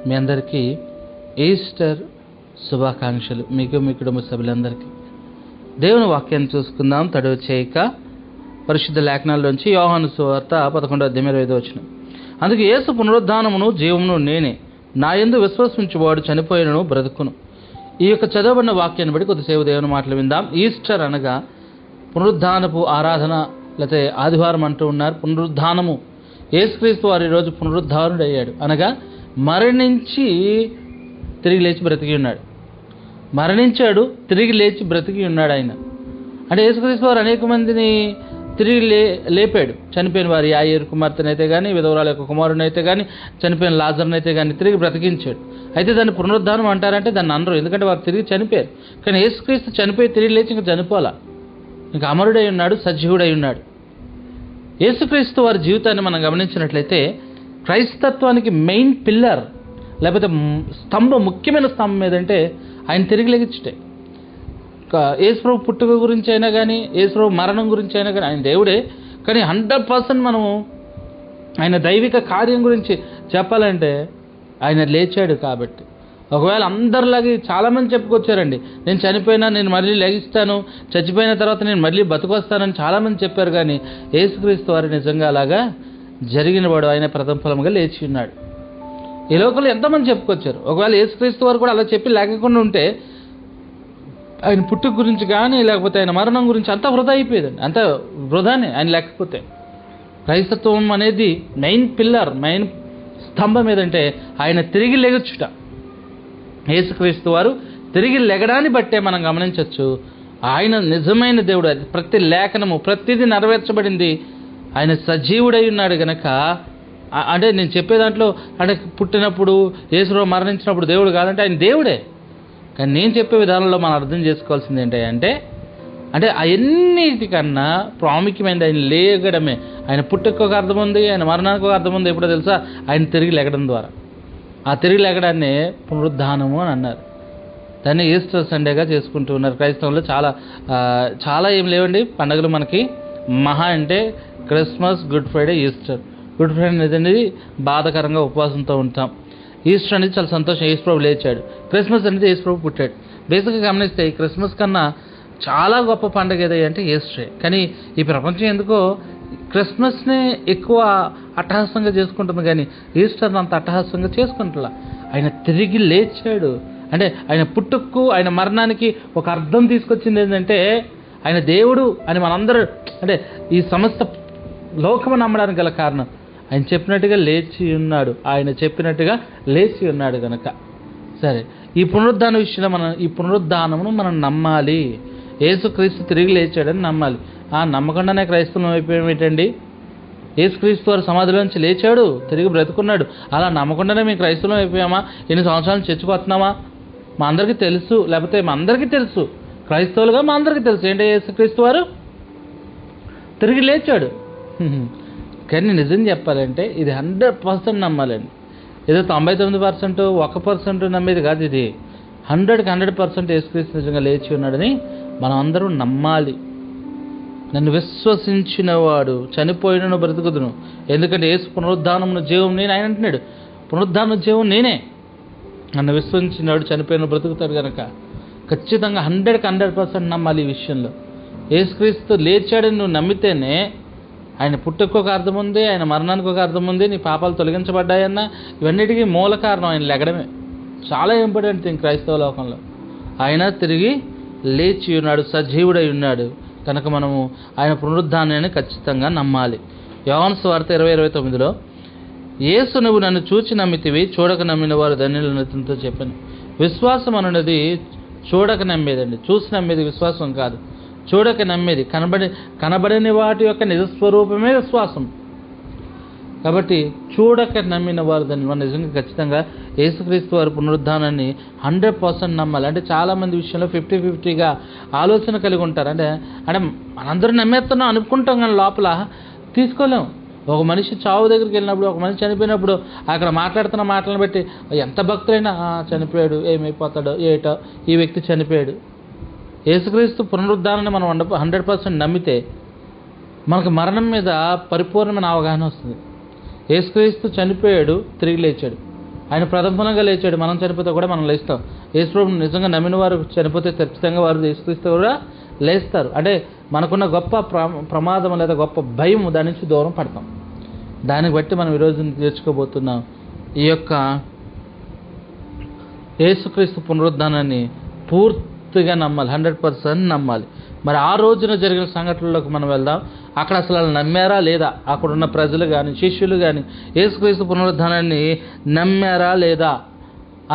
మీ అందరికీ ఈస్టర్ శుభాకాంక్షలు. మీకు మీ కుటుంబ సభ్యులందరికీ. దేవుని వాక్యాన్ని చూసుకుందాం. తడవ చేయక పరిశుద్ధ లేఖనాల్లోంచి యోహాను సువార్త 11:25. అందుకే యేసు పునరుద్ధానమును జీవమును నేనే, నా యందు విశ్వసించువాడు చనిపోయినను బ్రతుకును. ఈ యొక్క చదవబడిన వాక్యాన్ని బట్టి కొద్దిసేపు దేవుని మాటలు విందాం. ఈస్టర్ అనగా పునరుద్ధానపు ఆరాధన, లేకపోతే ఆదివారం అంటూ ఉన్నారు. పునరుద్ధానము, యేసుక్రీస్తు వారు ఈరోజు పునరుద్ధానుడయ్యాడు అనగా మరణించి తిరిగి లేచి బ్రతికి ఉన్నాడు. మరణించాడు, తిరిగి లేచి బ్రతికి ఉన్నాడు ఆయన. అంటే యేసుక్రీస్తు వారు అనేక మందిని తిరిగి లేపాడు. చనిపోయిన వారి యాయేరు కుమార్తెనైతే కానీ, విధవరాల యొక్క కుమారునైతే కానీ, చనిపోయిన లాజర్నైతే కానీ తిరిగి బ్రతికించాడు. అయితే దాన్ని పునరుద్ధానం అంటారంటే దాన్ని అనరు, ఎందుకంటే వారు తిరిగి చనిపోయారు. కానీ యేసుక్రీస్తు చనిపోయి తిరిగి లేచి ఇంకా చనిపోలా, ఇంకా అమరుడై ఉన్నాడు, సజీవుడై ఉన్నాడు. యేసుక్రీస్తు వారి జీవితాన్ని మనం గమనించినట్లయితే క్రైస్తత్వానికి మెయిన్ పిల్లర్, లేకపోతే స్తంభం, ముఖ్యమైన స్తంభం ఏదంటే ఆయన తిరిగి లెగించుటే. యేసుప్రభు పుట్టుక గురించి అయినా కానీ, యేసుప్రభు మరణం గురించి అయినా కానీ, ఆయన దేవుడే. కానీ 100% మనము ఆయన దైవిక కార్యం గురించి చెప్పాలంటే ఆయన లేచాడు కాబట్టి. ఒకవేళ అందరిలాగే చాలామంది చెప్పుకొచ్చారండి, నేను చనిపోయినా నేను మళ్ళీ లెగిస్తాను, చచ్చిపోయిన తర్వాత నేను మళ్ళీ బతుకొస్తానని చాలామంది చెప్పారు. కానీ యేసుక్రీస్తు వారు నిజంగా అలాగా జరిగినవాడు, ఆయన ప్రథమ ఫలముగా లేచి ఉన్నాడు. ఈ లోకంలో ఎంతోమంది చెప్పుకొచ్చారు. ఒకవేళ యేసుక్రీస్తు వారు కూడా అలా చెప్పి లేకుండా ఉంటే ఆయన పుట్టుక గురించి కానీ, లేకపోతే ఆయన మరణం గురించి అంతా వృధా అయిపోయేదండి. అంతా వృధానే ఆయన లేకపోతే. క్రైస్తత్వం అనేది మెయిన్ పిల్లర్, మెయిన్ స్తంభం ఏదంటే ఆయన తిరిగి లెగొచ్చుట. యేసుక్రీస్తు వారు తిరిగి లెగడాన్ని బట్టే మనం గమనించవచ్చు ఆయన నిజమైన దేవుడు. అది ప్రతి లేఖనము, ప్రతిదీ నెరవేర్చబడింది. ఆయన సజీవుడై ఉన్నాడు గనక. అంటే నేను చెప్పే దాంట్లో అంటే పుట్టినప్పుడు, యేసుప్రభు మరణించినప్పుడు దేవుడు కాదంటే ఆయన దేవుడే. కానీ నేను చెప్పే విధానంలో మనం అర్థం చేసుకోవాల్సింది ఏంటంటే అవన్నిటికన్నా ప్రాముఖ్యమైనది ఆయన లేగడమే. ఆయన పుట్టుకు ఒక అర్థం ఉంది, ఆయన మరణానికి ఒక అర్థం ఉంది. ఎప్పుడో తెలుసా? ఆయన తిరిగి లెగడం ద్వారా. ఆ తిరిగి లెగడాన్ని పునరుద్ధానము అని అన్నారు. దాన్ని ఈస్టర్ సండేగా చేసుకుంటూ ఉన్నారు క్రైస్తవంలో. చాలా ఏం లేవండి పండుగలు మనకి. మహా అంటే Christmas, good Friday, Easter. Good Friday అనేది బాధాకరంగా ఉపవాసంతో ఉంటాం. ఈస్టర్ అనేది చాలా సంతోషం, యేసుప్రభు లేచాడు. క్రిస్మస్ అనేది యేసుప్రభు పుట్టాడు. బేసిక్గా గమనిస్తే ఈ క్రిస్మస్ కన్నా చాలా గొప్ప పండుగ ఏది అంటే ఈస్టరే. కానీ ఈ ప్రపంచం ఎందుకో క్రిస్మస్ని ఎక్కువ అట్టహాసంగా చేసుకుంటుంది, కానీ ఈస్టర్ని అంత అట్టహాసంగా చేసుకుంటున్నా. ఆయన తిరిగి లేచాడు అంటే ఆయన పుట్టుకు, ఆయన మరణానికి ఒక అర్థం తీసుకొచ్చింది ఏంటంటే ఆయన దేవుడు అని మనందరూ అంటే ఈ సమస్త లోకము నమ్మడానికి గల కారణం ఆయన చెప్పినట్టుగా లేచి ఉన్నాడు. ఆయన చెప్పినట్టుగా లేచి ఉన్నాడు కనుక. సరే, ఈ పునరుద్ధాన విషయంలో ఈ పునరుద్ధానమును మనం నమ్మాలి. యేసుక్రీస్తు తిరిగి లేచాడని నమ్మాలి. నమ్మకుండానే క్రైస్తవం అయిపోయాం ఏంటండి? యేసుక్రీస్తు వారు సమాధిలోంచి లేచాడు, తిరిగి బ్రతుకున్నాడు. అలా నమ్మకుండానే మేము క్రైస్తవం అయిపోయామా? ఎన్ని సంవత్సరాలు చచ్చిపోతున్నామా? మా అందరికీ తెలుసు, లేకపోతే మా అందరికీ తెలుసు, క్రైస్తవులుగా మా అందరికీ తెలుసు ఏంటి, యేసుక్రీస్తు వారు తిరిగి లేచాడు. కానీ నిజం చెప్పాలంటే ఇది 100% నమ్మాలండి. ఏదో 99%, 1% నమ్మేది కాదు. ఇది 100కి 100% యేసుక్రీస్తు నిజంగా లేచి ఉన్నాడని మనం అందరూ నమ్మాలి. నన్ను విశ్వసించిన వాడు చనిపోయినను బ్రతుకుదును, ఎందుకంటే యేసు పునరుద్ధానమును జీవం నేను. ఆయన అంటున్నాడు పునరుద్ధాన జీవం నేనే. నన్ను విశ్వసించినవాడు చనిపోయిన బ్రతుకుతాడు కనుక ఖచ్చితంగా 100కి 100% నమ్మాలి. ఈ విషయంలో యేసుక్రీస్తు లేచాడని నువ్వు నమ్మితేనే ఆయన పుట్టుకు ఒక అర్థం ఉంది, ఆయన మరణానికి ఒక అర్థం ఉంది, నీ పాపాలు తొలగించబడ్డాయన్న ఇవన్నిటికీ మూల కారణం ఆయన లెగడమే. చాలా ఇంపార్టెంట్ థింగ్ క్రైస్తవ లోకంలో. ఆయన తిరిగి లేచి ఉన్నాడు, సజీవుడై ఉన్నాడు కనుక మనము ఆయన పునరుద్ధానాన్ని ఖచ్చితంగా నమ్మాలి. యోహాను సువార్త 20:29 యేసు నువ్వు నన్ను చూచి నమ్మితివి, చూడక నమ్మిన వారు ధన్యులతో చెప్పాను. విశ్వాసం అనున్నది చూడక నమ్మేదండి. చూసి నమ్మేది విశ్వాసం కాదు. చూడక నమ్మేది, కనబడని వాటి యొక్క నిజస్వరూపమే విశ్వాసం. కాబట్టి చూడక నమ్మిన వారు ధన్యులు. మనం నిజంగా ఖచ్చితంగా యేసుక్రీస్తు వారి పునరుద్ధానాన్ని 100% నమ్మాలి. అంటే చాలామంది విషయంలో 50-50గా ఆలోచన కలిగి ఉంటారు. అంటే మనందరూ నమ్మేస్తున్నాం అనుకుంటాం, కానీ లోపల తీసుకోలేం. ఒక మనిషి చావు దగ్గరికి వెళ్ళినప్పుడు, ఒక మనిషి చనిపోయినప్పుడు అక్కడ మాట్లాడుతున్న మాటలను బట్టి ఎంత భక్తులైనా చనిపోయాడు, ఏమైపోతాడో ఏటో, ఈ వ్యక్తి చనిపోయాడు. యేసుక్రీస్తు పునరుద్ధానాన్ని మనం 100% నమ్మితే మనకు మరణం మీద పరిపూర్ణమైన అవగాహన వస్తుంది. యేసుక్రీస్తు చనిపోయాడు, తిరిగి లేచాడు. ఆయన ప్రథమంగా లేచాడు. మనం చనిపోతే కూడా మనం లేస్తాం. యేసుప్రభుని నిజంగా నమ్మిన వారు చనిపోతే ఖచ్చితంగా వారు యేసుక్రీస్తు కూడా లేస్తారు. అంటే మనకున్న గొప్ప ప్రమాదం లేదా గొప్ప భయం దాని నుంచి దూరం పడతాం. దాన్ని బట్టి మనం ఈరోజు నేర్చుకోబోతున్నాం. ఈ యొక్క యేసుక్రీస్తు పునరుద్ధానాన్ని పూర్తిగా నమ్మాలి, 100% నమ్మాలి. మరి ఆ రోజున జరిగిన సంఘటనలోకి మనం వెళ్దాం. అక్కడ అసలు వాళ్ళు నమ్మారా లేదా, అక్కడున్న ప్రజలు కానీ శిష్యులు కానీ యేసుక్రీస్తు పునరుద్ధానాన్ని నమ్మారా లేదా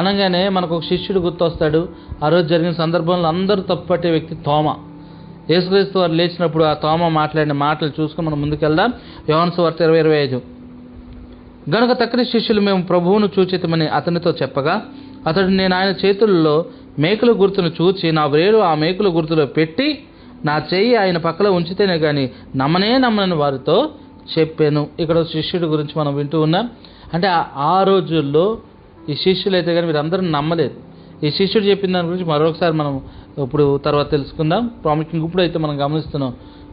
అనగానే మనకు ఒక శిష్యుడు గుర్తొస్తాడు. ఆ రోజు జరిగిన సందర్భంలో అందరూ తప్పుపట్టే వ్యక్తి తోమ. యేసుక్రీస్తు వారు లేచినప్పుడు ఆ తోమ మాట్లాడిన మాటలు చూసుకుని మనం ముందుకెళ్దాం. యోహాను సువార్త 20:25. గనుక తక్కిన శిష్యులు మేము ప్రభువును చూచితమని అతనితో చెప్పగా అతడు, నేను ఆయన చేతుల్లో మేకుల గుర్తును చూచి నా వ్రేలు ఆ మేకుల గుర్తులో పెట్టి నా చెయ్యి ఆయన పక్కలో ఉంచితేనే కానీ నమ్మనని వారితో చెప్పాను. ఇక్కడ శిష్యుడి గురించి మనం వింటూ ఉన్నాం. అంటే ఆ రోజుల్లో ఈ శిష్యులు అయితే కానీ వీరందరూ నమ్మలేదు. ఈ శిష్యుడు చెప్పిన దాని గురించి మరొకసారి మనం ఇప్పుడు తర్వాత తెలుసుకుందాం. ప్రాముఖ్యంగా ఇప్పుడైతే మనం గమనిస్తున్నాం,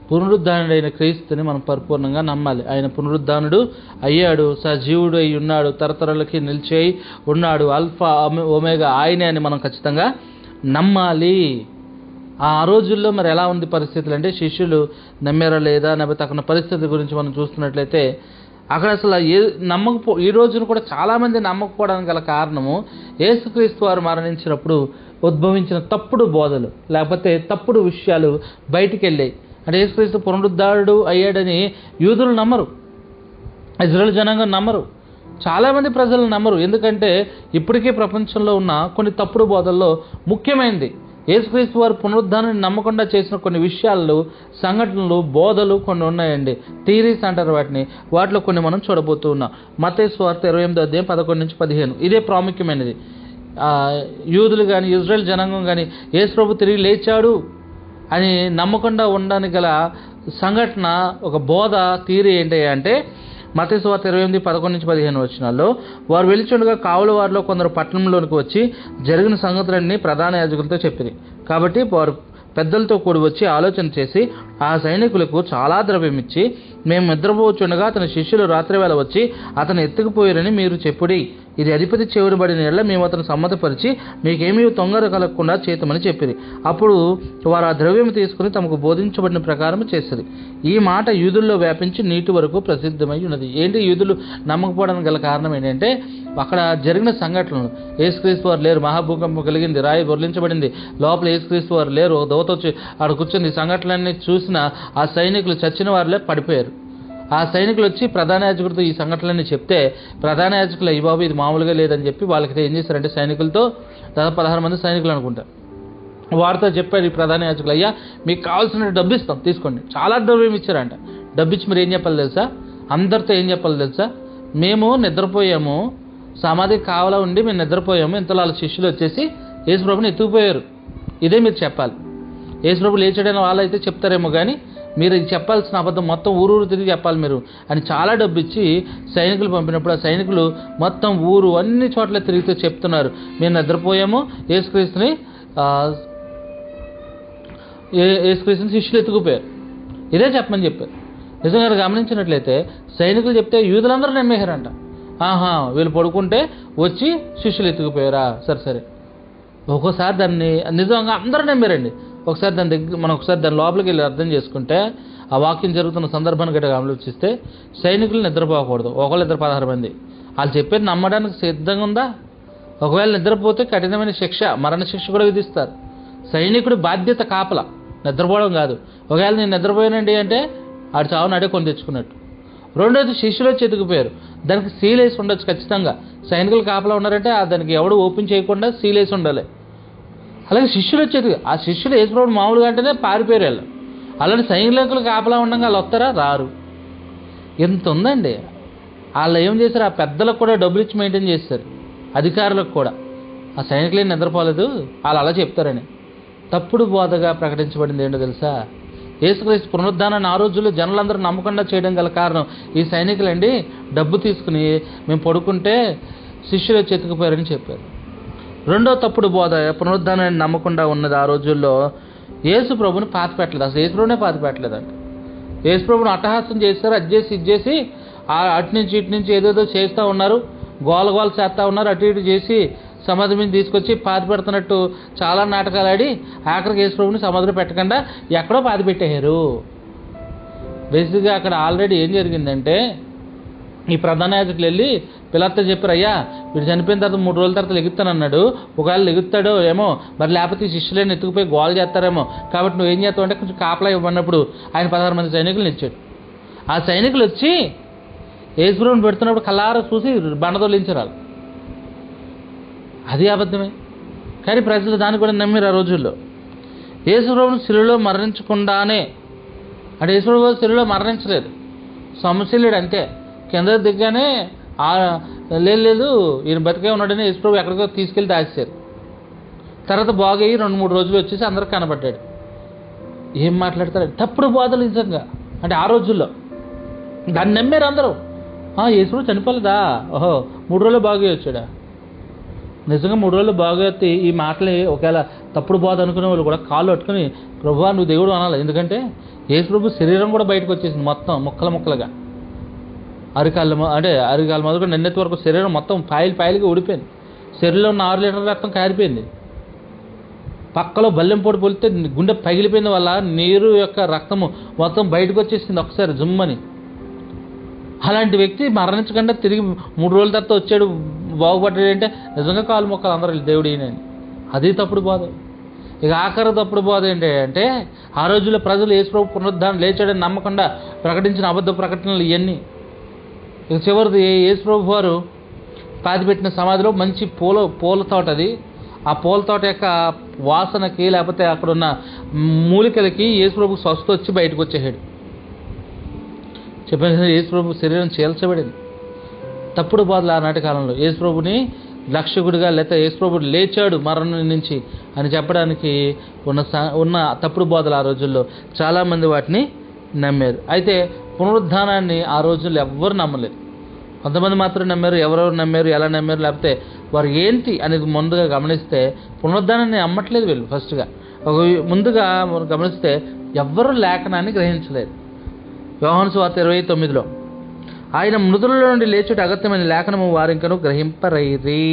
పునరుద్ధానుడైన క్రీస్తుని మనం పరిపూర్ణంగా నమ్మాలి. ఆయన పునరుద్ధానుడు అయ్యాడు, సజీవుడు అయి ఉన్నాడు, తరతరాలకి నిలిచి ఉన్నాడు, ఆల్ఫా ఒమేగా ఆయనే అని మనం ఖచ్చితంగా నమ్మాలి. ఆ రోజుల్లో మరి ఎలా ఉంది పరిస్థితులు అంటే శిష్యులు నమ్మారా లేదా, లేకపోతే అక్కడ పరిస్థితి గురించి మనం చూస్తున్నట్లయితే అక్కడ అసలు ఈ రోజున కూడా చాలామంది నమ్మకపోవడానికి గల కారణము యేసుక్రీస్తు వారు మరణించినప్పుడు ఉద్భవించిన తప్పుడు బోధలు, లేకపోతే తప్పుడు విషయాలు బయటికి వెళ్ళాయి. అంటే యేసుక్రీస్తు పునరుద్ధారుడు అయ్యాడని యూదులు నమ్మరు, ఇజ్రాయేల్ జనాంగం నమ్మరు, చాలామంది ప్రజలు నమ్మరు. ఎందుకంటే ఇప్పటికీ ప్రపంచంలో ఉన్న కొన్ని తప్పుడు బోధల్లో ముఖ్యమైనది యేసుక్రీస్తు వారు పునరుద్ధానాన్ని నమ్మకుండా చేసిన కొన్ని విషయాలు, సంఘటనలు, బోధలు కొన్ని ఉన్నాయండి. థియరీస్ అంటారు వాటిని. వాటిలో కొన్ని మనం చూడబోతూ ఉన్నాం. మత్తయి సువార్త 28:11-15 ఇదే ప్రాముఖ్యమైనది. యూదులు కానీ ఇజ్రాయేల్ జనాంగం కానీ యేసు ప్రభు తిరిగి లేచాడు అని నమ్మకుండా ఉండడానికి గల సంఘటన, ఒక బోధ, థియరీ ఏంటి అంటే మత్తయి సువార్త 28:11-15 వచనాల్లో, వారు వెలుచుండగా కావలి వారిలో కొందరు పట్టణంలోనికి వచ్చి జరిగిన సంగతులన్నీ ప్రధాన యాజకులతో చెప్పిరి. కాబట్టి వారు పెద్దలతో కూడి వచ్చి ఆలోచన చేసి ఆ సైనికులకు చాలా ద్రవ్యం ఇచ్చి, మేము నిద్రపోవచ్చుండగా అతని శిష్యులు రాత్రివేళ వచ్చి అతను ఎత్తుకుపోయారని మీరు చెప్పుడి. ఇది అధిపతి చెవినబడిన ఎడల మేము అతను సమ్మతపరిచి మీకేమీ తొందర కలగకుండా చేతమని చెప్పిరి. అప్పుడు వారు ఆ ద్రవ్యం తీసుకుని తమకు బోధించబడిన ప్రకారం చేసిరి. ఈ మాట యూదుల్లో వ్యాపించి నీటి వరకు ప్రసిద్ధమై ఉన్నది. ఏంటి యూదులు నమ్మకపోవడానికి గల కారణం ఏంటంటే అక్కడ జరిగిన సంఘటనలు, యేసుక్రీస్తు వారు లేరు, మహాభూకంపం కలిగింది, రాయి బొర్లించబడింది, లోపల యేసుక్రీస్తు వారు లేరు, దోత వచ్చి ఆడ కూర్చొని ఈ సంఘటనలన్నీ చూసిన ఆ సైనికులు చచ్చిన వారిలే పడిపోయారు. ఆ సైనికులు వచ్చి ప్రధాన యాజకుడితో ఈ సంఘటనలన్నీ చెప్తే ప్రధాన యాజకులు అయ్యి బాబు ఇది మామూలుగా లేదని చెప్పి వాళ్ళకి ఏం చేశారంటే సైనికులతో, దాదాపు 16 మంది సైనికులు అనుకుంటారు, వారితో చెప్పారు ఈ ప్రధాన యాజకులు, అయ్యా మీకు కావాల్సిన డబ్బు ఇస్తాం తీసుకోండి. చాలా ద్రవ్యం ఇచ్చారంట. డబ్బు ఇచ్చి మీరు ఏం చెప్పాలి తెలుసా, అందరితో ఏం చెప్పాలి తెలుసా, మేము నిద్రపోయాము, సమాధికి కావాలా ఉండి మేము నిద్రపోయాము, ఇంతలో వాళ్ళ శిష్యులు వచ్చేసి యేసుప్రభుని ఎత్తుకుపోయారు, ఇదే మీరు చెప్పాలి. యేసుప్రభు లేచాడని వాళ్ళు అయితే చెప్తారేమో కానీ మీరు ఇది చెప్పాల్సిన అబద్ధం మొత్తం ఊరు తిరిగి చెప్పాలి మీరు అని చాలా డబ్బు ఇచ్చి సైనికులు పంపినప్పుడు ఆ సైనికులు మొత్తం ఊరు అన్ని చోట్ల తిరిగితే చెప్తున్నారు, మేము నిద్రపోయాము, యేసుక్రీస్తుని శిష్యులు ఎత్తుకుపోయారు, ఇదే చెప్పమని చెప్పారు. నిజంగా గమనించినట్లయితే సైనికులు చెప్తే యూదులందరూ నమ్మేశారంట. వీళ్ళు పడుకుంటే వచ్చి శిష్యులు ఎత్తుకుపోయారా, సరే ఒక్కోసారి దాన్ని నిజంగా అందరూ నమ్మారండి. ఒకసారి దాని దగ్గర మనం ఒకసారి దాని లోపలికి వెళ్ళి అర్థం చేసుకుంటే ఆ వాక్యం జరుగుతున్న సందర్భాన్ని గట్టిగా ఆలోచిస్తే సైనికులు నిద్రపోకూడదు, ఒకళ్ళిద్దరు 16 మంది, వాళ్ళు చెప్పేది నమ్మడానికి సిద్ధంగా ఉందా? ఒకవేళ నిద్రపోతే కఠినమైన శిక్ష, మరణ శిక్ష కూడా విధిస్తారు. సైనికుడి బాధ్యత కాపలా, నిద్రపోవడం కాదు. ఒకవేళ నేను నిద్రపోయానండి అంటే ఆడు చావుని అడే కొని తెచ్చుకున్నట్టు. రెండోది శిష్యులు వచ్చి ఎత్తుకుపోయారు, దానికి సీల్ వేసి ఉండొచ్చు ఖచ్చితంగా. సైనికులు కాపలా ఉన్నారంటే దానికి ఎవడు ఓపెన్ చేయకుండా సీల్ వేసి ఉండాలి. అలాగే శిష్యులు వచ్చేది, ఆ శిష్యులు యేసుప్రభుడు మామూలుగా అంటేనే పారిపోయారు వాళ్ళు. అలాంటి సైనికులకు కాపలా ఉండగా వాళ్ళు వస్తారా, రారు. ఎంత ఉందండి. వాళ్ళు ఏం చేశారు, ఆ పెద్దలకు కూడా డబ్బులు ఇచ్చి మెయింటైన్ చేస్తారు, అధికారులకు కూడా. ఆ సైనికులు ఏం నిద్రపోలేదు, వాళ్ళు అలా చెప్తారని తప్పుడు బోధగా ప్రకటించబడింది. ఏంటో తెలుసా, యేసుక్రీస్తు పునరుద్ధానాన్ని ఆ రోజుల్లో జనులందరూ నమ్మకుండా చేయడం గల కారణం ఈ సైనికులండి డబ్బు తీసుకుని మేము పడుకుంటే శిష్యులు వచ్చి ఎత్తుకుపోయారని చెప్పారు. రెండో తప్పుడు బోధ, పునరుద్ధానాన్ని నమ్మకుండా ఉన్నది ఆ రోజుల్లో యేసు ప్రభుని పాతి పెట్టలేదు. అసలు యేసు ప్రభునే పాతి పెట్టలేదంట. యేసు ప్రభుని అట్టహాసం చేస్తారు, అది చేసి ఇది చేసి అటు నుంచి ఇటు నుంచి ఏదేదో చేస్తూ ఉన్నారు. గోల గోల చేస్తూ ఉన్నారు. అటు ఇటు చేసి సమాధి మీద తీసుకొచ్చి పాతి పెడుతున్నట్టు చాలా నాటకాలు ఆడి ఆఖరికి యేసుప్రభుని సమాధిలో పెట్టకుండా ఎక్కడో పాతి పెట్టేశారు. బేసిక్గా అక్కడ ఆల్రెడీ ఏం జరిగిందంటే, ఈ ప్రధాన యాజకులు వెళ్ళి పిలాతుతో చెప్పారు, అయ్యా వీడు చనిపోయిన తర్వాత 3 రోజుల తర్వాత లెగుతానన్నాడు, ఒకవేళ లెగుతాడో ఏమో, మరి లేకపోతే ఈ శిష్యులను ఎత్తుకుపోయి గోల్ చేస్తారేమో, కాబట్టి నువ్వు ఏం చేస్తావు అంటే కొంచెం కాపలా ఇవ్వన్నప్పుడు ఆయన 16 మంది సైనికులను ఇచ్చాడు. ఆ సైనికులు వచ్చి యేసుప్రభుని పెడుతున్నప్పుడు కల్లారా చూసి బండదోలించారు. అది అబద్ధమే, కానీ ప్రజలు దాన్ని కూడా నమ్మిరు ఆ రోజుల్లో. యేసుప్రభుని శిలువలో మరణించకుండానే, అంటే యేసుప్రభు శిలువలో మరణించలేదు, సమశల్యుడు అంతే. కింద దిగ్గానే లేదు ఈయన బతికే ఉన్నాడని యేసుప్రభు ఎక్కడికో తీసుకెళ్ళి దాచేశారు. తర్వాత బాగయ్యి 2-3 రోజులు వచ్చేసి అందరికి కనబడ్డాడు. ఏం మాట్లాడతారు, తప్పుడు బోధలు నిజంగా. అంటే ఆ రోజుల్లో దాన్ని నమ్మారు అందరూ. యేసుప్రభు చనిపోలేదా, ఓహో 3 రోజులు బాగయ్యి వచ్చాడా. నిజంగా 3 రోజులు బాగొత్తి ఈ మాటలు ఒకవేళ తప్పుడు బోధ అనుకునే వాళ్ళు కూడా కాళ్ళు పట్టుకుని ప్రభువా నువ్వు దేవుడు అనాలి. ఎందుకంటే యేసుప్రభు శరీరం కూడా బయటకు వచ్చేసింది మొత్తం ముక్కలుగా. అరికాళ్ళ మొదలుకొని నిన్నెత్తి వరకు శరీరం మొత్తం పాయలుగా ఊడిపోయింది. శరీరంలో ఉన్న 6 లీటర్ల రక్తం కారిపోయింది. పక్కలో బల్లెం పొడి పొలితే గుండె పగిలిపోయింది వల్ల నీరు యొక్క రక్తము మొత్తం బయటకు వచ్చేసింది ఒకసారి జుమ్మని. అలాంటి వ్యక్తి మరణించకుండా తిరిగి 3 రోజుల తర్వాత వచ్చాడు బాగుపడ్డాడు అంటే నిజంగా కాలు మొక్కలు అందరూ దేవుడు ఈయనని. అది తప్పుడు బోధ. ఇక ఆఖరి తప్పుడు బోధ ఏంటి అంటే, ఆ రోజుల్లో ప్రజలు యేసుప్రభు పునరుద్ధానం లేచాడని నమ్మకుండా ప్రకటించిన అబద్ధ ప్రకటనలు ఇవన్నీ. ఇక చివరిది యేసుప్రభు వారు పాతిపెట్టిన సమాధిలో మంచి పూల తోట. అది ఆ పూల తోట యొక్క వాసనకి లేకపోతే అక్కడున్న మూలికలకి యేసుప్రభు స్వస్థ వచ్చి బయటకు వచ్చేసాడు. చెప్పిన యేసుప్రభు శరీరం చీల్చబడింది. తప్పుడు బోధలు ఆనాటి కాలంలో యేసుప్రభుని రక్షకుడిగా లేకపోతే యేసుప్రభు లేచాడు మరణం నుంచి అని చెప్పడానికి ఉన్న తప్పుడు బోధలు ఆ రోజుల్లో చాలామంది వాటిని నమ్మారు. అయితే పునరుద్ధానాన్ని ఆ రోజుల్లో ఎవ్వరు నమ్మలేదు. కొంతమంది మాత్రం నమ్మారు. ఎవరెవరు నమ్మారు, ఎలా నమ్మారు, లేకపోతే వారు ఏంటి అనేది ముందుగా గమనిస్తే పునరుద్ధానాన్ని నమ్మట్లేదు వీళ్ళు. ముందుగా గమనిస్తే ఎవ్వరూ లేఖనాన్ని గ్రహించలేదు. యోహాను సువార్త 29లో ఆయన మృతులలో నుండి లేచుట అగత్యమైన లేఖనము వారింకను గ్రహింపరైరి.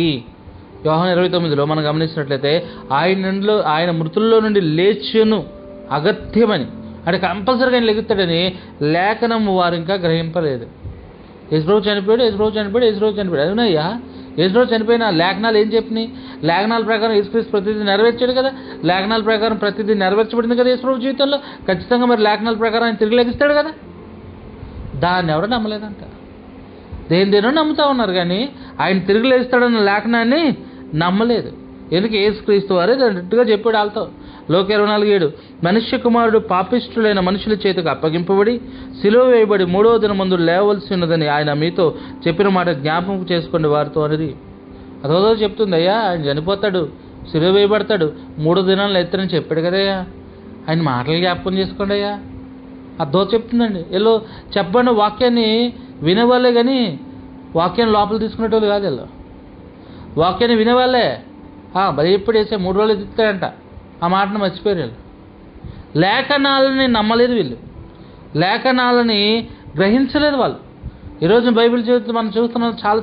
యోహాను 29లో మనం గమనించినట్లయితే ఆయన మృతుల్లో నుండి లేచును అగత్యమని, అంటే కంపల్సరీగా ఆయన లెగుతాడని లేఖనము వారింకా గ్రహింపలేదు. యేసుప్రభు చనిపోయాడు. అవునయ్యా, యేసుప్రభు చనిపోయిన లేఖనాలు ఏం చెప్పినాయి? లేఖనాల ప్రకారం యేసుక్రీస్తు ప్రతిదీ నెరవేర్చాడు కదా. లేఖనాల ప్రకారం ప్రతిదీ నెరవేర్చబడింది కదా యేసుప్రభు జీవితంలో. ఖచ్చితంగా మరి లేఖనాల ప్రకారం ఆయన తిరిగి లెగిస్తాడు కదా. దాన్ని ఎవరు నమ్మలేదంట. దేనిదేనో నమ్ముతా ఉన్నారు కానీ ఆయన తిరిగి లేస్తాడన్న లేఖనాన్ని నమ్మలేదు. ఎందుకు? యేసుక్రీస్తు వారే డైరెక్ట్గా చెప్పాడు వాళ్ళతో. లోక 24:7 మనుష్య కుమారుడు పాపిష్ఠులైన మనుషుల చేతికి అప్పగింపబడి సిలువ వేయబడి 3వ దినమందు లేవలసి ఉన్నదని ఆయన మీతో చెప్పిన మాట జ్ఞాపకం చేసుకోండి వారితో అనేది. అదో చెప్తుంది. అయ్యా ఆయన చనిపోతాడు, సిలువ వేయబడతాడు, 3 దినాలు ఎత్తారని చెప్పాడు కదయ్యా, ఆయన మాటలు జ్ఞాపకం చేసుకోండి అయ్యా. అదో చెప్తుందండి. వీళ్ళు చెప్పండి వాక్యాన్ని వినేవాళ్ళే కానీ వాక్యాన్ని లోపల తీసుకునేటోళ్ళు కాదు. వీళ్ళు వాక్యాన్ని వినేవాళ్ళే. బలి ఎప్పుడు వేసే 3 రోజులు ఎత్తుతాడంట, ఆ మాటను మర్చిపోయారు వీళ్ళు. లేఖనాలని నమ్మలేదు వీళ్ళు, లేఖనాలని గ్రహించలేదు వాళ్ళు. ఈరోజు బైబిల్ చదువుతూ మనం చూస్తున్నాం, చాలా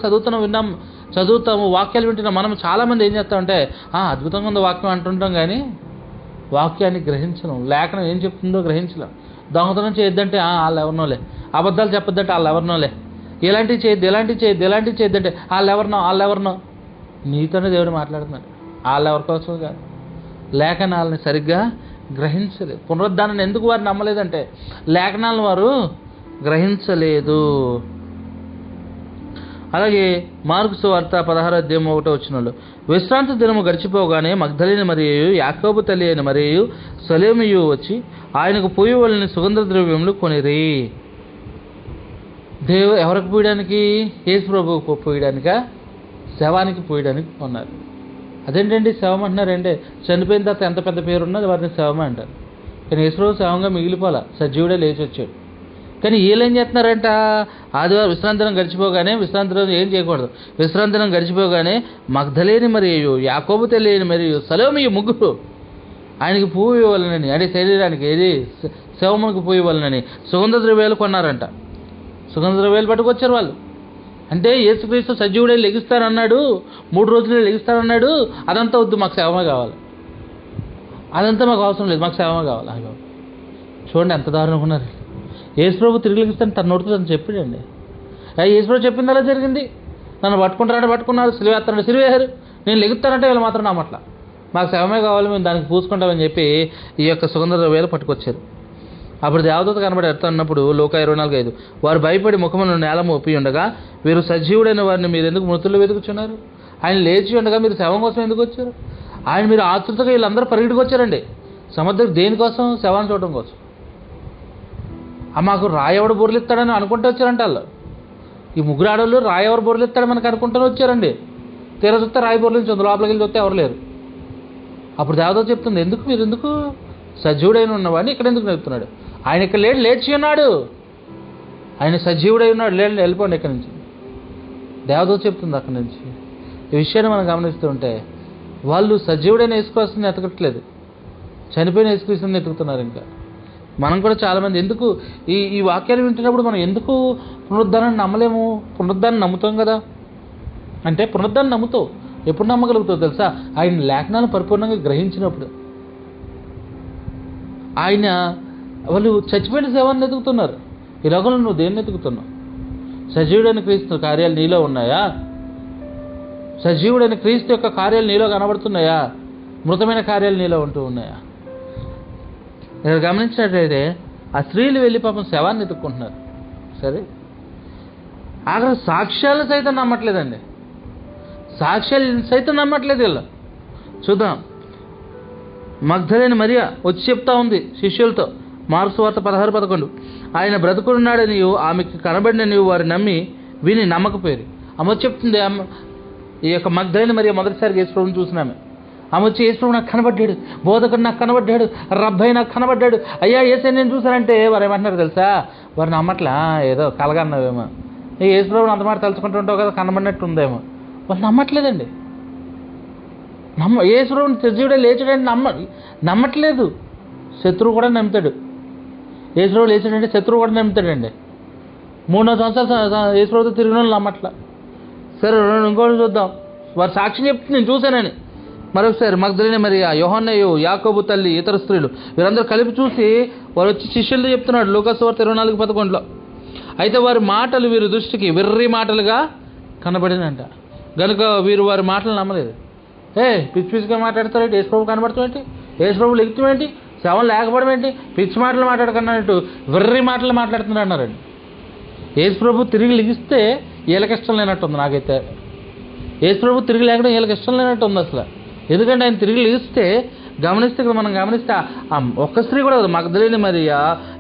చదువుతాము వాక్యాలు వింటున్నాం. మనం చాలామంది ఏం చేస్తామంటే అద్భుతంగా ఉంది వాక్యం అంటుంటాం కానీ వాక్యాన్ని గ్రహించలేం, లేఖనం ఏం చెప్తుందో గ్రహించలేం. దొంగతనం చేయొద్దంటే వాళ్ళు ఎవరినోలే, అబద్ధాలు చెప్పొద్దంటే వాళ్ళు ఎవరినోలే, ఇలాంటివి చేయొద్దంటే వాళ్ళెవరినో. నీతోనే దేవుడు మాట్లాడుతున్నాడు, వాళ్ళు ఎవరికోసం కాదు. లేఖనాలని సరిగ్గా గ్రహించలేదు. పునరుద్ధానాన్ని ఎందుకు వారు నమ్మలేదంటే లేఖనాలను వారు గ్రహించలేదు. అలాగే మార్కు సువార్త 16:1 విశ్రాంతి దినము గడిచిపోగానే మగ్దలిని మరియు యాకోబు తల్లి అయిన మరియు సలోమియు వచ్చి ఆయనకు పూయవలని సుగంధ ద్రవ్యములు కొనిరి. ఎవరికి పూయడానికి? యేసు ప్రభువుకు పూయడానికా, శవానికి పూయడానికి కొన్నారు. అదేంటండి శవం అంటున్నారంటే, చనిపోయిన తర్వాత ఎంత పెద్ద పేరు ఉన్నది వారిని శవమే అంటారు. కానీ యేసు ప్రభు శవంగా మిగిలిపోలా, సజీవుడే లేచి వచ్చాడు. కానీ వీళ్ళు ఏం చేస్తున్నారంట, ఆదివారం విశ్రాంతినం గడిచిపోగానే, విశ్రాంతినం ఏం చేయకూడదు, విశ్రాంతినం గడిచిపోగానే మగ్దలేని మరియు యాకోబు తెలియని మరియు సలోమియు ముగ్గురు ఆయనకి పువ్వు ఇవ్వాలనని, అంటే శరీరానికి ఏది శవమునికి పువ్వు ఇవ్వాలనని సుగంధ ద్రవ్యాలు కొన్నారంట. సుగంధ ద్రవ్యాలు పట్టుకొచ్చారు వాళ్ళు. అంటే యేసుక్రీస్తు సజీవుడై లెగిస్తానన్నాడు, 3 రోజులే లెగిస్తానన్నాడు, అదంతా వద్దు, మాకు సేవమే కావాలి, అదంతా మాకు అవసరం లేదు, మాకు సేవమే కావాలి. చూడండి ఎంత దారుణంగా ఉన్నారు. యేసుప్రభు తిరిగి లెగిస్తాను తన నోటితో తను చెప్పాడండి. యేసుప్రభు చెప్పింది అలా జరిగింది. నన్ను పట్టుకుంటారంటే పట్టుకున్నారు, సిలువేస్తారంటే సిలువేశారు, నేను లెగుస్తానంటే వీళ్ళు మాత్రం నమ్మట్లా, మాకు సేవమే కావాలి, మేము దానికి పూసుకుంటామని చెప్పి ఈ యొక్క సుగంధ ద్రవ్యాలు పట్టుకొచ్చారు. అప్పుడు దేవదూత కనబడి ఎడుతున్నప్పుడు లోక 24:5 వారు భయపడి ముఖమును నేల మోపి ఉండగా, వీరు సజీవుడైన వారిని మీరు ఎందుకు మృతుల్లో వెతుకుచున్నారు? ఆయన లేచి ఉండగా మీరు శవం కోసం ఎందుకు వచ్చారు? ఆయన మీరు ఆతృతగా వీళ్ళందరూ పరిగెట్టుకు వచ్చారండి సముద్రం. దేనికోసం? శవాన్ని చూడడం కోసం. మాకు రాయవడు బొర్లిస్తాడని అనుకుంటూ వచ్చారంట వాళ్ళు. ఈ 3 ఆడవాళ్ళు రాయవరు బొర్లిస్తాడు మనకు అనుకుంటూనే వచ్చారండి. తీరా చూస్తే రాయి బొర్లించి లోపలికి వెళ్ళి చూస్తే ఎవరు లేరు. అప్పుడు దేవదూత చెప్తుంది, ఎందుకు మీరు ఎందుకు సజీవుడైన ఉన్నవాడిని ఇక్కడ ఎందుకు చెప్తున్నాడు? ఆయన ఇక్కడ లేడు, లేచి ఉన్నాడు, ఆయన సజీవుడై ఉన్నాడు, లేడు, వెళ్ళిపోండి ఇక్కడి నుంచి. దేవదూత చెప్తుంది అక్కడి నుంచి. ఈ విషయాన్ని మనం గమనిస్తూ ఉంటే వాళ్ళు సజీవుడైన యేసుక్రీస్తుని ఎతకట్లేదు, చనిపోయిన యేసుక్రీస్తుని ఎతుకుతున్నారు. ఇంకా మనం కూడా చాలామంది ఎందుకు ఈ వాక్యాలు వింటున్నప్పుడు మనం ఎందుకు పునరుద్ధానాన్ని నమ్మలేము? పునరుద్ధానం నమ్ముతాం కదా, అంటే పునరుద్ధానం నమ్ముతావు. ఎప్పుడు నమ్మగలుగుతావు తెలుసా? ఆయన లేఖనాలను పరిపూర్ణంగా గ్రహించినప్పుడు. ఆయన వాళ్ళు చచ్చిపోయిన సేవలను ఎదుగుతున్నారు. ఈ లోకంలో నువ్వు దేన్ని ఎదుగుతున్నావు? సజీవుడైన క్రీస్తు కార్యాలు నీలో ఉన్నాయా? సజీవుడైన క్రీస్తు యొక్క కార్యాలు నీలో కనబడుతున్నాయా? మృతమైన కార్యాలు నీలో ఉంటూ ఉన్నాయా? ఇక్కడ గమనించినట్లయితే ఆ స్త్రీలు వెళ్ళి పాపం శవాన్ని ఎత్తుక్కుంటున్నారు. సరే, అక్కడ సాక్ష్యాలు సైతం నమ్మట్లేదండి, సాక్ష్యాలు సైతం నమ్మట్లేదు వీళ్ళు. చూద్దాం. మగ్దలేని మరియా వచ్చి చెప్తా ఉంది శిష్యులతో, మార్కు సువార్త 16-11 ఆయన బ్రతుకున్నాడని ఆమెకి కనబడినని వారు నమ్మి విని నమ్మకపోయారు. ఆమె వచ్చి చెప్తుంది, ఈ యొక్క మగ్దలేని మరియా మొదటిసారి యేసుప్రభుని చూసినామె. ఆమె వచ్చి యేసుప్రభు నాకు కనబడ్డాడు, బోధకుడు నాకు కనబడ్డాడు, రబ్బాయి నాకు కనబడ్డాడు, అయ్యా యేసే నేను చూశానంటే వారు ఏమంటున్నారు తెలుసా? వారు నమ్మట్లా, ఏదో కలగన్నావేమో, యేసుప్రభుని అంత మాట తలుచుకుంటూ ఉంటావు కదా, కనబడినట్టు ఉందేమో. వాళ్ళు నమ్మట్లేదండి. యేసుప్రభుని సజీవుడే లేచాడంటే నమ్మట్లేదు. శత్రువు కూడా నమ్ముతాడు. యేసుప్రభు లేచాడంటే శత్రువు కూడా నమ్ముతాడండి. 3 సంవత్సరాలు యేసుప్రభుతో తిరిగిన వాళ్ళు నమ్మట్లా. సరే, ఇంకోటి చూద్దాం. వారు సాక్ష్యం చెప్తుంది నేను చూశానని. మరొకసారి మగ్దలేని మరియా, యోహన్నయు, యాకోబు తల్లి, ఇతర స్త్రీలు వీరందరూ కలిపి చూసి వారు వచ్చి శిష్యులతో చెప్తున్నాడు లోకా సువార్త 24:11 అయితే వారి మాటలు వీరి దృష్టికి వెర్రి మాటలుగా కనబడినంట గనుక వీరు వారి మాటలు నమ్మలేదు. పిచ్చి పిచ్చిగా మాట్లాడతారేంటి? యేసుప్రభు కనబడుతామేంటి? యేసుప్రభు లెగుతాం ఏంటి? శవం లేకపోవడం ఏంటి? పిచ్చి మాటలు మాట్లాడకన్నట్టు వెర్రి మాటలు మాట్లాడుతున్నారు అన్నారండి. యేసుప్రభు తిరిగి లెగిస్తే వీళ్ళకి ఇష్టం లేనట్టుంది. నాకైతే యేసుప్రభు తిరిగి లేకడం వీళ్ళకి ఇష్టం లేనట్టు ఉంది అసలు. ఎందుకంటే ఆయన తిరిగి లెగిస్తే గమనిస్తే ఇక్కడ మనం గమనిస్తే ఒక్క స్త్రీ కూడా మగ్దలేని మరియా,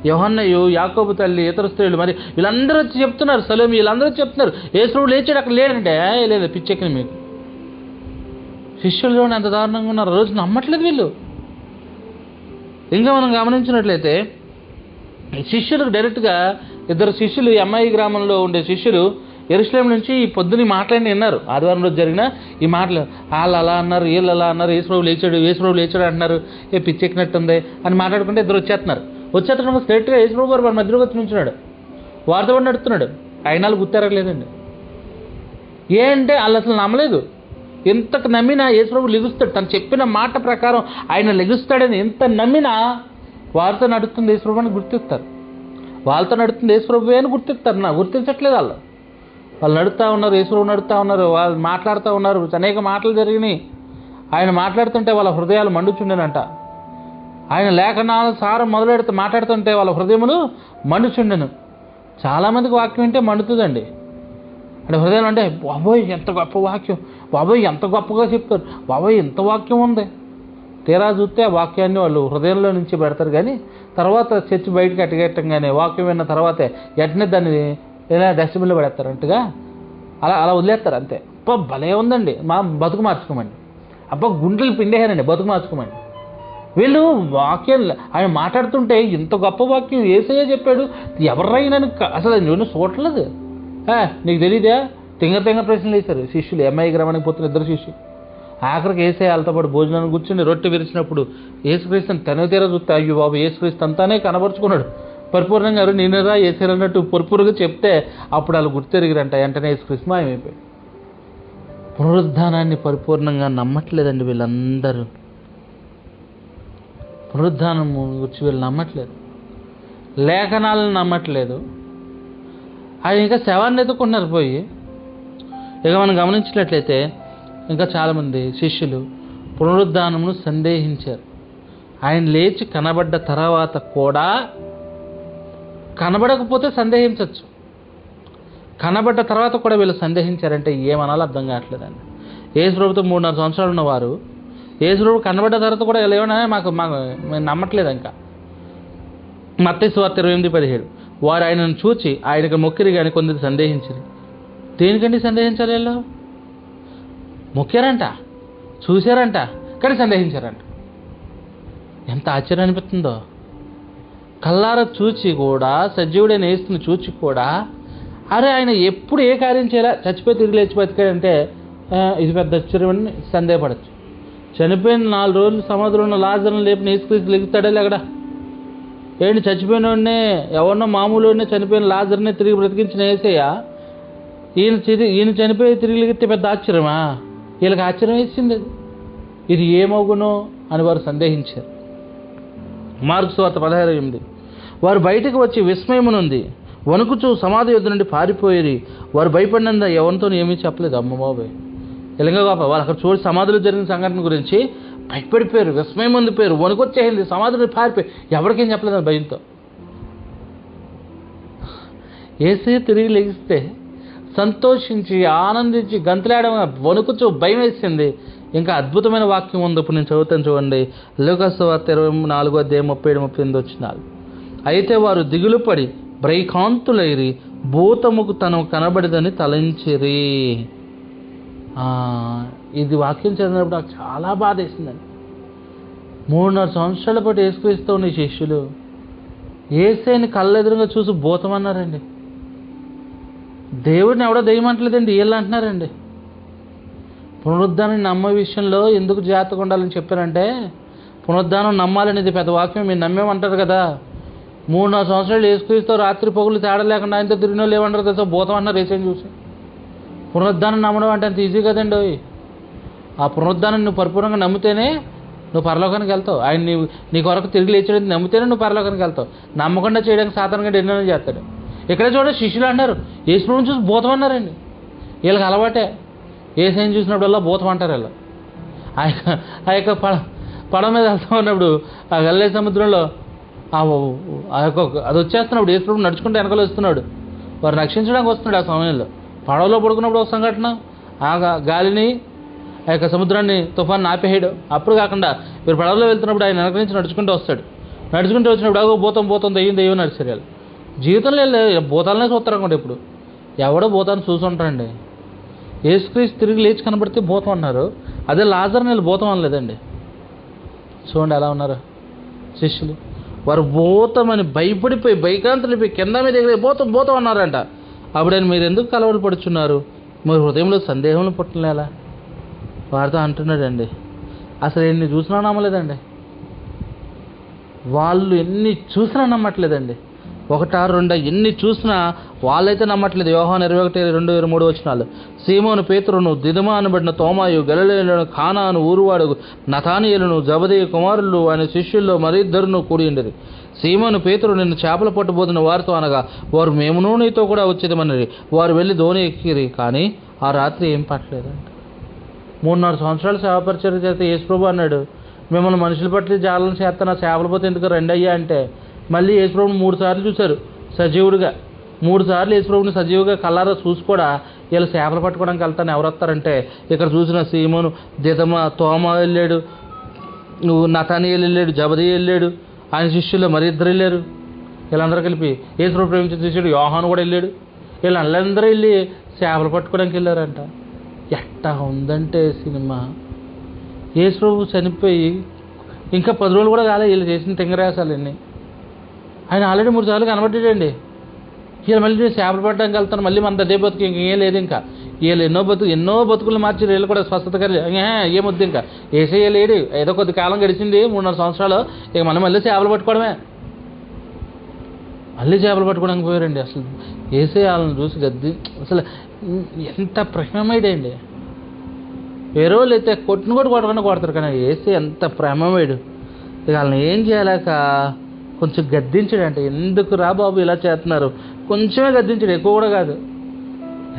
యోహన్నయు, యాకోబు తల్లి, ఇతర స్త్రీలు, మరి వీళ్ళందరూ వచ్చి చెప్తున్నారు, సలోమి వీళ్ళందరూ వచ్చి చెప్తున్నారు యేసుప్రభు లేచాడు, అక్కడ లేడంటే. లేదు, పిచ్చెక్కిన మీకు. శిష్యులు ఎంత దారుణంగా ఉన్నారు, రోజు నమ్మట్లేదు వీళ్ళు. ఇంకా మనం గమనించినట్లయితే శిష్యులకు డైరెక్ట్గా 2 శిష్యులు ఎంఐ గ్రామంలో ఉండే శిష్యులు యెరూషలేము నుంచి ఈ పొద్దున మాట్లాడి విన్నారు. ఆదివారం రోజు జరిగిన ఈ మాటలు, వాళ్ళు అలా అన్నారు, వీళ్ళు అలా అన్నారు, యేసుప్రభు లేచాడు అంటున్నారు, పిచ్చెక్కినట్టుంది అని మాట్లాడుకుంటే 2 వచ్చేస్తున్నాడు. స్ట్రైట్గా యేసుప్రభు గారు వారి మధ్యలోకి వచ్చి నుంచున్నాడు, వారితో కూడా నడుస్తున్నాడు. అయినాలు గుర్తారలేదండి. అంటే వాళ్ళు అసలు నమ్మలేదు. ఎంతకు నమ్మినా యేసుప్రభు లెగుస్తాడు, తను చెప్పిన మాట ప్రకారం ఆయన లెగుస్తాడని ఎంత నమ్మినా వారితో నడుస్తుంది యేసుప్రభు అని గుర్తిస్తారు. వాళ్ళతో నడుస్తుంది యేసుప్రభు అని గుర్తిస్తారు. గుర్తించట్లేదు వాళ్ళు నడుస్తూ ఉన్నారు, యేసుప్రభు నడుస్తూ ఉన్నారు, వాళ్ళు మాట్లాడుతూ ఉన్నారు, అనేక మాటలు జరిగినాయి. ఆయన మాట్లాడుతుంటే వాళ్ళ హృదయాలు మండుచుండెనంట. ఆయన లేఖనాల సారం మాట్లాడుతుంటే వాళ్ళ హృదయములు మండుచుండెను. చాలామందికి వాక్యం వింటే మండుతుందండి. అంటే హృదయం అంటే బాబోయ్ ఎంత గొప్ప వాక్యం, బాబోయ్ ఎంత గొప్పగా చెప్తారు, బాబోయ్ ఎంత వాక్యం ఉంది. తీరా చూస్తే ఆ వాక్యాన్ని వాళ్ళు హృదయంలో నుంచి పెడతారు, కానీ తర్వాత చర్చి బయటకు అట్టగట్టంగానే వాక్యం విన్న తర్వాతే వెంటనే దాన్ని ఇలా డస్ట్బిన్లో పడేస్తారంటగా అలా వదిలేస్తారు అంతే. భలే ఉందండి, మా బతుకు మార్చుకోమండి, గుండెలు పిండేయారండి, బతుకు మార్చుకోమండి. వీళ్ళు వాక్యం ఆయన మాట్లాడుతుంటే ఇంత గొప్ప వాక్యం యేసయ్య చెప్పాడు, ఎవరైనా అసలు నేను చూడలేదు. నీకు తెలీదా? తింగర ప్రశ్నలు వేశారు శిష్యులు. ఎంఐ గ్రామానికి పోతున్న 2 శిష్యులు. ఆఖరికి యేసయ్య వాళ్ళతో పాటు భోజనాన్ని కూర్చొని రొట్టె విరిచినప్పుడు యేసుక్రీస్తుని తన తీర చూస్తే అయ్యో బాబు యేసుక్రీస్తు అంతానే కనబరుచుకున్నాడు. పరిపూర్ణంగా ఎవరు నేనరా ఏసారన్నట్టు పరిపూర్ణంగా చెప్తే అప్పుడు వాళ్ళు గుర్తెరిగిరంట, వెంటనే యేసుక్రీస్తు మాయమైపోయి. పునరుద్ధానాన్ని పరిపూర్ణంగా నమ్మట్లేదండి వీళ్ళందరూ. పునరుద్ధానము గురించి వీళ్ళు నమ్మట్లేదు, లేఖనాలను నమ్మట్లేదు. ఆయన ఇంకా శవాన్ని ఎత్తుకున్నారు పోయి. ఇక మనం గమనించినట్లయితే ఇంకా చాలామంది శిష్యులు పునరుద్ధానమును సందేహించారు. ఆయన లేచి కనబడ్డ తర్వాత కూడా, కనబడకపోతే సందేహించవచ్చు, కనబడ్డ తర్వాత కూడా వీళ్ళు సందేహించారంటే ఏమనాలో అర్థం కావట్లేదండి. యేసు ప్రభుతో 3.5 సంవత్సరాలు ఉన్నవారు యేసు ప్రభు కనబడ్డ తర్వాత కూడా ఏమన్నా మాకు మేము నమ్మట్లేదు. ఇంకా మత్తయి సువార్త 28:17 వారు ఆయనను చూచి ఆయనకు మొక్కిరి కానీ కొందరు సందేహించారు. దేనికండి సందేహించాలి? వీళ్ళు మొక్కారంట, చూశారంట, కానీ సందేహించారంట. ఎంత ఆశ్చర్యం అనిపిస్తుందో. కల్లార చూచి కూడా, సజీవుడైన యేసుని చూచి కూడా, అరే ఆయన ఎప్పుడు ఏ కార్యం చేయాలా, చచ్చిపోయి తిరిగి లేచి బతికాడంటే ఇది పెద్ద ఆశ్చర్యం అని సందేహపడచ్చు. చనిపోయిన 4 రోజులు సమాధిలో ఉన్న లాజరును లేపిన యేసుక్రీస్తు లెగుతాడే లేకడా? ఏంటి చచ్చిపోయిన వాడినే, ఎవరినో మామూలు వాడినే, చనిపోయిన లాజర్నే తిరిగి బ్రతికించిన యేసయ్య ఈయన చనిపోయి తిరిగి లెగితే పెద్ద ఆశ్చర్యమా? వీళ్ళకి ఆశ్చర్యం వేసింది. ఇది ఏమవునో అని వారు సందేహించారు. మార్కు సువార్త 16:8 వారు బయటకు వచ్చి విస్మయమునుంది వణుకుచూ సమాధి యొద్ద నుండి పారిపోయి వారు భయపడినంత ఎవరితో ఏమీ చెప్పలేదు. అమ్మ బాబాయ్, ఇలాగ గొప్ప వాళ్ళు అక్కడ చూసి సమాధిలో జరిగిన సంఘటన గురించి భయపడిపోయారు, విస్మయం పొందిపోయారు, వణుకొచ్చేసింది, సమాధిలో పారిపోయి ఎవరికేం చెప్పలేదు అని భయంతో. యేసయ్య తిరిగి లెగిస్తే సంతోషించి ఆనందించి గంతులాడడం, వణుకుచూ భయం వేసింది. ఇంకా అద్భుతమైన వాక్యం ఉంది, ఇప్పుడు నేను చదువుతాను చూడండి. లూకాసు సువార్త 24:37-38 అయితే వారు దిగులు పడి భయకాంతులైరి భూతముకు తను కనబడిదని తలంచిరి. ఇది వాక్యం చదివినప్పుడు నాకు చాలా బాధ వేసిందండి. 3.5 సంవత్సరాల పాటు యేసుక్రీస్తు ఉన్న శిష్యులు యేసయ్యని కళ్ళెదురుగా చూసి భూతం అన్నారండి. దేవుడిని ఎవడో దెయ్యమంటలేదండి, వీళ్ళు అంటున్నారండి. పునరుద్ధానం నమ్మే విషయంలో ఎందుకు జాగ్రత్తగా ఉండాలని చెప్పారంటే, పునరుద్ధానం నమ్మాలనేది పెద్ద వాక్యం, మీరు నమ్మేమంటారు కదా. 3.5 సంవత్సరాలు యేసుక్రీస్తు రాత్రి పగులు తేడా లేకుండా ఆయనతో తిరిగినో లేవంటారు తెలుసా, భూతం అన్నారు యేసయ్యని చూసి. పునరుద్ధానం నమ్మడం అంటే అంత ఈజీ కదండి. ఆ పునరుద్ధానం నువ్వు పరిపూర్ణంగా నమ్మితేనే నువ్వు పరలోకానికి వెళ్తావు. ఆయన నీ కొరకు తిరిగి లేచేది నమ్మితేనే నువ్వు పరలోకానికి వెళ్తావు. నమ్మకుండా చేయడానికి సాధారణంగా ఎన్నో చేస్తాడు. ఇక్కడ చూడండి, శిష్యులు అన్నారు యేసుని చూసి భూతం అన్నారండి. వీళ్ళకి అలవాటే, యేసయ్యని చూసినప్పుడల్లా భూతం అంటారు వీళ్ళు. ఆ యొక్క పడవ మీద వెళ్తూ ఉన్నప్పుడు ఆ గలిలయ సముద్రంలో అది వచ్చేస్తున్నప్పుడు యేసు నడుచుకుంటూ వెనకాల వస్తున్నాడు, వారు రక్షించడానికి వస్తున్నాడు. ఆ సమయంలో పడవలో పడుకున్నప్పుడు ఒక సంఘటన, ఆ గాలిని ఆ యొక్క సముద్రాన్ని తుఫాన్ని ఆపేయడం. అప్పుడు కాకుండా మీరు పడవలో వెళ్తున్నప్పుడు ఆయన వెనక నుంచి నడుచుకుంటూ వస్తాడు. నడుచుకుంటూ వచ్చినప్పుడు అగో భూతం దెయ్యం నడిచారు. జీవితంలో భూతాలనే చూస్తారు అనుకోండి. ఇప్పుడు ఎవడో భూతాన్ని చూసుంటారండి. యేసుక్రీస్తు తిరిగి లేచి కనబడితే భూతం అన్నారు, అదే లాజర్ని వీళ్ళు భూతం అనలేదండి. చూడండి ఎలా ఉన్నారు శిష్యులు. వారు భూతమని భయపడిపోయి భయకాంతులైపోయి కింద మీద ఎగిరే భూతం అన్నారంట. అప్పుడైనా మీరు ఎందుకు కలవలు పడుచున్నారు, మీరు హృదయంలో సందేహంలో పుట్టలేలా? వారితో అంటున్నాడండి. అసలు ఎన్ని చూసినా నమ్మలేదండి, వాళ్ళు ఎన్ని చూసినా నమ్మట్లేదండి. 1-2 ఎన్ని చూసినా వాళ్ళైతే నమ్మట్లేదు. యోహాను 21:2-23 సీమోను పేతురును, దిదుమ అనబడిన తోమాయు, గలిలయులను కానాను ఊరువాడు నతానీయులను, జబదేయి కుమారులు ఆయన శిష్యుల్లో మరిద్దరును కూడి ఉండేది. సీమోను పేతురు నిన్ను చేపలు పట్టబోతున్న వారితో అనగా వారు మేమును నీతో కూడా వచ్చేదమన్నది. వారు వెళ్ళి దోణి ఎక్కిరి, కానీ ఆ రాత్రి ఏం పట్టలేదంట. 3.5 సంవత్సరాలు సేవ పరిచర్య చేస్తే యేసుప్రభు అన్నాడు, మిమ్మల్ని మనుషులు పట్టి జాలను చేస్తాను, చేపల పోతే ఎందుకు రండి అయ్యా అంటే, మళ్ళీ యేసుప్రభుని 3 సార్లు చూశారు సజీవుడిగా. 3 సార్లు యేసుప్రభుని సజీవుగా కళ్ళారా చూసి కూడా వీళ్ళు చేపలు పట్టుకోవడానికి వెళ్తాను ఎవరు వస్తారంటే, ఇక్కడ చూసిన సీమోను, దిదమ, తోమా వెళ్ళాడు, నతానీయేలు వెళ్ళాడు, జబదేయి వెళ్ళాడు, ఆయన శిష్యుల్లో మరిద్దరు వెళ్ళారు. వీళ్ళందరూ కలిపి యేసుప్రభు ప్రేమించిన శిష్యుడు యోహాను కూడా వెళ్ళాడు. వీళ్ళందరూ వెళ్ళి చేపలు పట్టుకోవడానికి వెళ్ళారంట. ఎట్టా ఉందంటే సినిమా. యేసుప్రభు చనిపోయి ఇంకా 10 రోజులు కూడా కాలే వీళ్ళు చేసిన తింగరాసాలన్నీ. ఆయన ఆల్రెడీ 3 సార్లు కనబడ్డాడండి. వీళ్ళు మళ్ళీ చేపలు పట్టడానికి వెళ్తాను, మళ్ళీ మన అదే బతుకు ఇంకేం లేదు. ఇంకా వీళ్ళు ఎన్నో బతుకులు మార్చి వీళ్ళు కూడా స్వస్థత ఏమొద్దు. ఇంకా యేసయ్య లేడు, ఏదో కొద్ది కాలం గడిచింది, 3.5 సంవత్సరాలు, ఇక మనం మళ్ళీ చేపలు పట్టుకోవడమే. మళ్ళీ చేపలు పట్టుకోవడానికి పోయారండి. అసలు వేసే వాళ్ళని చూసి అసలు ఎంత ప్రేమమేడండి. వేరే వాళ్ళు అయితే కొట్టకుండా కొడతారు, కానీ వేసే ఎంత ప్రేమమేడు. ఇక వాళ్ళని ఏం చేయలేక కొంచెం గద్దించాడంటే, ఎందుకు రా బాబు ఇలా చేస్తున్నారు, కొంచెమే గద్దించాడు, ఎక్కువ కూడా కాదు.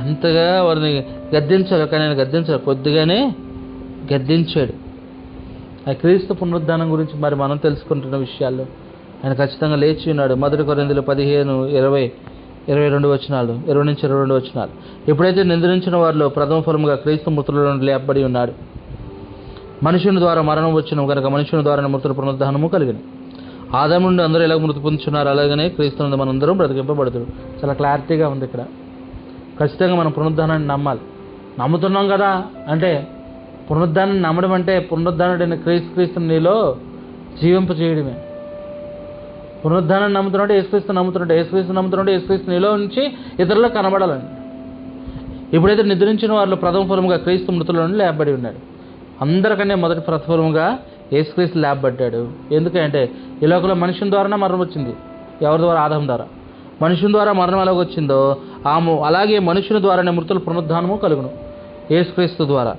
ఎంతగా వారిని గద్దించాలి, కానీ ఆయన గద్దించాలి, కొద్దిగానే గద్దించాడు. ఆ క్రీస్తు పునరుద్ధానం గురించి మరి మనం తెలుసుకుంటున్న విషయాల్లో ఆయన ఖచ్చితంగా లేచి ఉన్నాడు. 1 కొరింథీయులు 15:20-22 వచనాలు, 20-22 వచనాలు. ఎప్పుడైతే నిద్రించిన వారిలో ప్రథమ ఫలముగా క్రీస్తు మృతుల నుండి లేపబడి ఉన్నాడు. మనుషుని ద్వారా మరణం వచ్చిన కనుక మనుషుని ద్వారా మృతుల పునరుద్ధానము కలిగింది. ఆదాము నుండి అందరూ ఎలా మృతి పొందుతున్నారు, అలాగనే క్రీస్తు నుండి మనందరం బ్రతికింపబడుతుంది. చాలా క్లారిటీగా ఉంది ఇక్కడ. ఖచ్చితంగా మనం పునరుద్ధానాన్ని నమ్మాలి. నమ్ముతున్నాం కదా అంటే, పునరుద్ధానాన్ని నమ్మడం అంటే పునరుద్ధానుడైన క్రీస్తుని నీలో జీవింప చేయడమే. పునరుద్ధానాన్ని నమ్ముతున్నట్టు యేసుక్రీస్తు నమ్ముతున్నట్టు యేసుక్రీస్తు నీలో నుంచి ఇతరులకు కనబడాలండి. ఇప్పుడైతే నిద్రించిన వారిలో ప్రథమ ఫలముగా క్రీస్తు మృతుల నుండి లేపబడి ఉన్నాడు. అందరికన్నా మొదటి ప్రతిఫలముగా యేసుక్రీస్తు లేపబడ్డాడు. ఎందుకంటే ఈ లోకంలో మనుషుని ద్వారానే మరణం వచ్చింది. ఎవరి ద్వారా? ఆదాము ద్వారా. మనుషుని ద్వారా మరణం ఎలాగ వచ్చిందో అలాగే మనుషుని ద్వారానే మృతుల పునరుద్ధానము కలుగును, యేసుక్రీస్తు ద్వారా.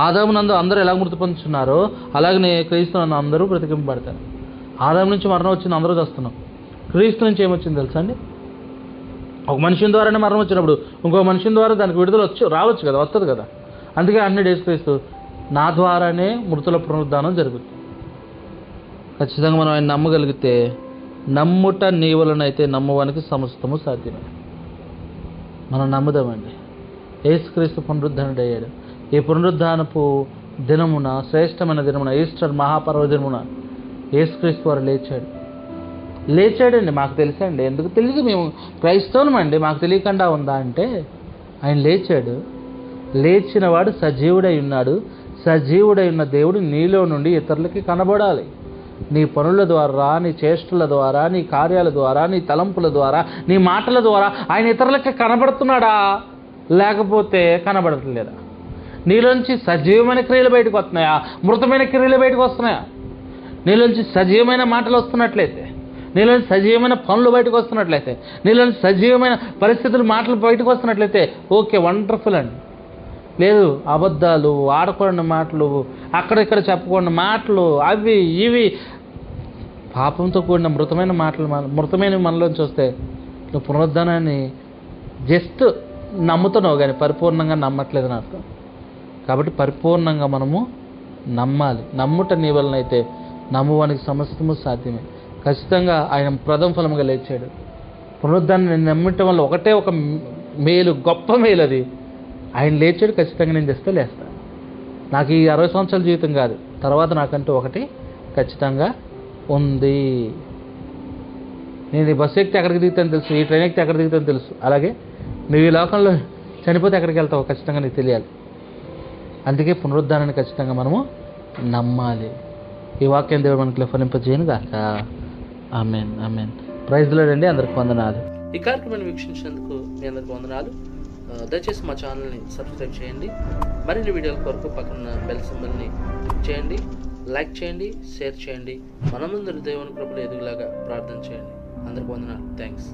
ఆదాము నందు అందరూ ఎలా మృతి పొందుతున్నారో అలాగనే క్రీస్తు నందు అందరూ బ్రతికింపబడతారు. ఆదాము నుంచి మరణం వచ్చింది, అందరూ చేస్తున్నాం. క్రీస్తు నుంచి ఏమొచ్చింది తెలుసా అండి? ఒక మనుషుని ద్వారానే మరణం వచ్చినప్పుడు ఇంకో మనుషుని ద్వారా దానికి విడుదల రావచ్చు కదా, వస్తుంది కదా. అందుకే అన్ని యేసుక్రీస్తు నా ద్వారానే మృతుల పునరుద్ధానం జరుగుతుంది. ఖచ్చితంగా మనం ఆయన నమ్మగలిగితే, నమ్ముట నీ వలనైతే నమ్మవానికి సమస్తము సాధ్యమే. మనం నమ్ముదామండి. యేసుక్రీస్తు పునరుద్ధానుడయ్యాడు. ఈ పునరుద్ధానపు దినమున, శ్రేష్టమైన దినమున, ఈస్టర్ మహాపర్వదినమున యేసుక్రీస్తు వారు లేచాడండి. మాకు తెలుసండి, ఎందుకు తెలియదు, మేము క్రైస్తవులమండి, మాకు తెలియకుండా ఉందా అంటే, ఆయన లేచాడు. లేచిన వాడు సజీవుడై ఉన్నాడు. సజీవుడై ఉన్న దేవుడు నీలో నుండి ఇతరులకి కనబడాలి. నీ పనుల ద్వారా, నీ చేష్టల ద్వారా, నీ కార్యాల ద్వారా, నీ తలంపుల ద్వారా, నీ మాటల ద్వారా ఆయన ఇతరులకి కనబడుతున్నాడా, లేకపోతే కనబడట్లేదా? నీలోంచి సజీవమైన క్రియలు బయటకు వస్తున్నాయా, మృతమైన క్రియలు బయటకు వస్తున్నాయా? నీలోంచి సజీవమైన మాటలు వస్తున్నట్లయితే, నీలోంచి సజీవమైన పనులు బయటకు వస్తున్నట్లయితే, నీలోంచి సజీవమైన పరిస్థితులు, మాటలు బయటకు వస్తున్నట్లయితే ఓకే, వండర్ఫుల్ అండి. లేదు, అబద్ధాలు, ఆడకూడని మాటలు, అక్కడిక్కడ చెప్పకూడని మాటలు, అవి ఇవి పాపంతో కూడిన మృతమైన మనలోంచి వస్తే నువ్వు పునరుద్ధానాన్ని జస్ట్ నమ్ముతున్నావు కానీ పరిపూర్ణంగా నమ్మట్లేదని అర్థం. కాబట్టి పరిపూర్ణంగా మనము నమ్మాలి. నమ్ముట నీ వలనైతే నమ్మువానికి సమస్తము సాధ్యమే. ఖచ్చితంగా ఆయన ప్రథమ ఫలముగా లేచాడు. పునరుద్ధానాన్ని నమ్మటం వల్ల ఒకటే ఒక మేలు, గొప్ప మేలు అది. ఆయన లేచాడు, ఖచ్చితంగా నేను చేస్తే లేస్తాను. నాకు ఈ 60 సంవత్సరాల జీవితం కాదు, తర్వాత నాకంటూ ఒకటి ఖచ్చితంగా ఉంది. నేను ఈ బస్సు ఎక్కితే ఎక్కడికి దిగుతాను తెలుసు, ఈ ట్రైన్ ఎక్కితే ఎక్కడ దిగుతాను తెలుసు. అలాగే నువ్వు ఈ లోకంలో చనిపోతే ఎక్కడికి వెళ్తావు ఖచ్చితంగా నీకు తెలియాలి. అందుకే పునరుద్ధానాన్ని ఖచ్చితంగా మనము నమ్మాలి. ఈ వాక్యం దేవుడు మనకి ఫలింపజేయను గాక. ఆమేన్, ఆమేన్. ప్రైజ్ ది లార్డ్ అండి. అందరికి వందనాలు. ఈ కార్యక్రమాన్ని వీక్షించినందుకు మీ అందరికి వందనాలు. దయచేసి మా ఛానల్ని సబ్స్క్రైబ్ చేయండి. మరిన్ని వీడియోల కొరకు పక్కన బెల్ సింబల్ని క్లిక్ చేయండి, లైక్ చేయండి, షేర్ చేయండి. మనమందరి దేవుని కృపలో ఎదుగులాగా ప్రార్థన చేయండి. అందరికి వందనాలు. థ్యాంక్స్.